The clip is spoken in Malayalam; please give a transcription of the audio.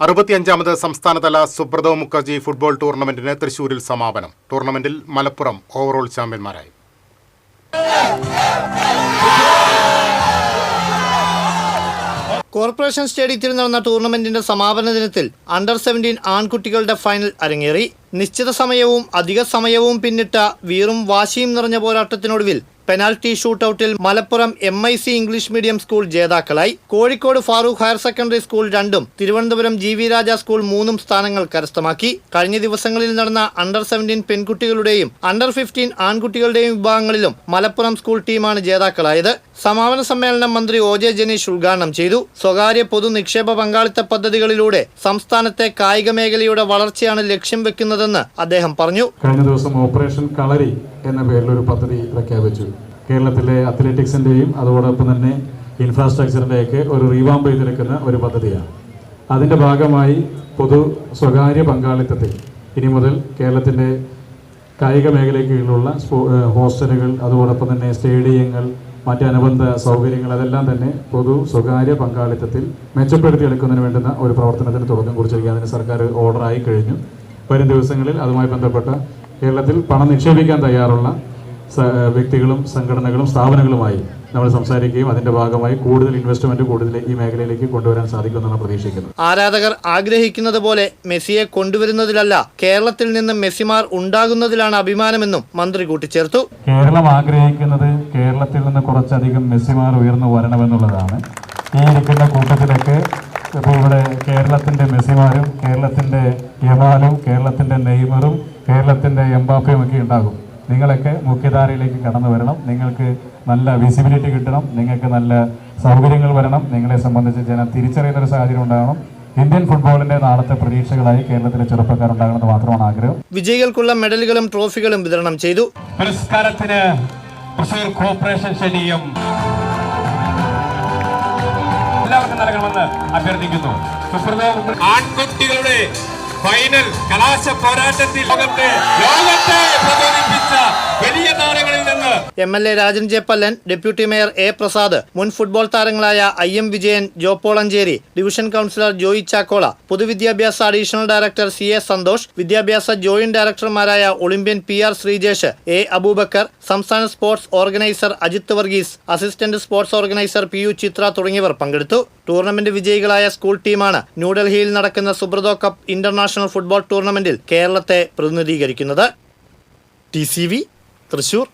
65ാമത് സംസ്ഥാനതല സുബ്രതോ മുഖർജി ഫുട്ബോൾ ടൂർണമെന്റിന് തൃശൂരിൽ സമാപനം. ടൂർണമെന്റിൽ മലപ്പുറം ഓവറോൾ ചാമ്പ്യന്മാരായി. കോർപ്പറേഷൻ സ്റ്റേഡിയത്തിൽ നടന്ന ടൂർണമെന്റിന്റെ സമാപന ദിനത്തിൽ അണ്ടർ-17 ആൺകുട്ടികളുടെ ഫൈനൽ അരങ്ങേറി. നിശ്ചിത സമയവും അധിക സമയവും പിന്നിട്ട വീറും വാശിയും നിറഞ്ഞ പോരാട്ടത്തിനൊടുവിൽ പെനാൽറ്റി ഷൂട്ടൌട്ടിൽ Malappuram MIC English medium school ജേതാക്കളായി. Kozhikode Farook higher secondary school 2ഉം തിരുവനന്തപുരം GV രാജ സ്കൂൾ 3ഉം സ്ഥാനങ്ങൾ കരസ്ഥമാക്കി. കഴിഞ്ഞ ദിവസങ്ങളിൽ നടന്ന അണ്ടർ-17 പെൺകുട്ടികളുടെയും അണ്ടർ-15 ആൺകുട്ടികളുടെയും വിഭാഗങ്ങളിലും മലപ്പുറം സ്കൂൾ ടീമാണ് ജേതാക്കളായത്. സമാപന സമ്മേളനം മന്ത്രി OJ ജനീഷ് ഉദ്ഘാടനം ചെയ്തു. സ്വകാര്യ പൊതു നിക്ഷേപ പങ്കാളിത്ത പദ്ധതികളിലൂടെ സംസ്ഥാനത്തെ കായിക മേഖലയുടെ വളർച്ചയാണ് ലക്ഷ്യം വെക്കുന്നതെന്ന് അദ്ദേഹം പറഞ്ഞു. കഴിഞ്ഞ ദിവസം ഓപ്പറേഷൻ കളരി എന്ന പേരിൽ ഒരു പദ്ധതി പ്രഖ്യാപിച്ചു. കേരളത്തിലെ അത്ലറ്റിക്സിന്റെയും അതോടൊപ്പം തന്നെ ഇൻഫ്രാസ്ട്രക്ചറിന്റെയൊക്കെ ഒരു റീവാമ്പ് ചെയ്തെടുക്കുന്ന ഒരു പദ്ധതിയാണ്. അതിന്റെ ഭാഗമായി പൊതു സ്വകാര്യ പങ്കാളിത്തത്തിൽ ഇനി മുതൽ കേരളത്തിന്റെ കായിക മേഖലയ്ക്ക് കീഴിലുള്ള ഹോസ്റ്റലുകൾ, അതോടൊപ്പം തന്നെ സ്റ്റേഡിയങ്ങൾ, മറ്റ് അനുബന്ധ സൗകര്യങ്ങൾ, അതെല്ലാം തന്നെ പൊതു സ്വകാര്യ പങ്കാളിത്തത്തിൽ മെച്ചപ്പെടുത്തിയെടുക്കുന്നതിന് വേണ്ടുന്ന ഒരു പ്രവർത്തനത്തിന് തുടക്കം കുറിച്ചിരിക്കുക. അതിന് സർക്കാർ ഓർഡറായി കഴിഞ്ഞു. വരും ദിവസങ്ങളിൽ അതുമായി ബന്ധപ്പെട്ട കേരളത്തിൽ പണം നിക്ഷേപിക്കാൻ തയ്യാറുള്ള വ്യക്തികളും സംഘടനകളും സ്ഥാപനങ്ങളുമായി നമ്മൾ സംസാരിക്കുകയും അതിന്റെ ഭാഗമായി കൂടുതൽ ഇൻവെസ്റ്റ്മെന്റ് കൂടുതൽ ഈ മേഖലയിലേക്ക് കൊണ്ടുവരാൻ സാധിക്കുമെന്നാണ് പ്രതീക്ഷിക്കുന്നത്. ആരാധകർ ആഗ്രഹിക്കുന്നത് പോലെ മെസ്സിയെ കൊണ്ടുവരുന്നതിലല്ല, കേരളത്തിൽ നിന്ന് മെസ്സിമാർ ഉണ്ടാകുന്നതിലാണ് അഭിമാനമെന്നും മന്ത്രി കൂട്ടിച്ചേർത്തു. കേരളം ആഗ്രഹിക്കുന്നത് കേരളത്തിൽ നിന്ന് കുറച്ചധികം മെസ്സിമാർ ഉയർന്നു വരണമെന്നുള്ളതാണ്. ഈ ഇരിക്കുന്ന കൂട്ടത്തിലൊക്കെ ഇപ്പോൾ ഇവിടെ കേരളത്തിന്റെ മെസ്സിമാരും കേരളത്തിന്റെ യമാലും കേരളത്തിന്റെ നെയ്മറും കേരളത്തിന്റെ എംബാപ്പയും ഒക്കെ ഉണ്ടാകും. നിങ്ങളൊക്കെ മുഖ്യധാരയിലേക്ക് കടന്നു വരണം. നിങ്ങൾക്ക് നല്ല വിസിബിലിറ്റി കിട്ടണം. നിങ്ങൾക്ക് നല്ല സൗകര്യങ്ങൾ വരണം. നിങ്ങളെ സംബന്ധിച്ച് ജനം തിരിച്ചറിയുന്ന ഒരു സാഹചര്യം ഉണ്ടാകണം. ഇന്ത്യൻ ഫുട്ബോളിന്റെ നാളത്തെ പ്രതീക്ഷകളായി കേരളത്തിലെ ചെറുപ്പക്കാരുണ്ടാകണമെന്ന് മാത്രമാണ് ആഗ്രഹം. വിജയികൾക്കുള്ള മെഡലുകളും ട്രോഫികളും വിതരണം ചെയ്തു. പുരസ്കാരത്തിന് തൃശൂർ കോർപ്പറേഷൻ സ്റ്റേഡിയം എല്ലാവർക്കും നൽകണമെന്ന് അഭ്യർത്ഥിക്കുന്നു. ആൺകുട്ടികളുടെ ഫൈനൽ കലാശ പോരാട്ടത്തിൽ ലോകത്തെ പ്രചോദിപ്പിച്ച വലിയ താരങ്ങളിൽ നിന്ന് MLA Rajan J Pallan, deputy mayor A Prasad, മുൻ ഫുട്ബോൾ താരങ്ങളായ IM Vijayan, Jo Paul Ancheri, division councillor Joy Chakola, പൊതുവിദ്യാഭ്യാസ അഡീഷണൽ ഡയറക്ടർ CA സന്തോഷ്, വിദ്യാഭ്യാസ ജോയിന്റ് ഡയറക്ടർമാരായ Olympian PR Sreejesh, A Aboobacker, സംസ്ഥാന sports organiser Ajith Varghese, assistant sports organiser PU Chithra തുടങ്ങിയവർ പങ്കെടുത്തു. ടൂർണമെന്റ് വിജയികളായ സ്കൂൾ ടീമാണ് ന്യൂഡൽഹിയിൽ നടക്കുന്ന സുബ്രതോ കപ്പ് ഇന്റർനാഷണൽ ഫുട്ബോൾ ടൂർണമെന്റിൽ കേരളത്തെ പ്രതിനിധീകരിക്കുന്നത്. TCV തൃശൂർ.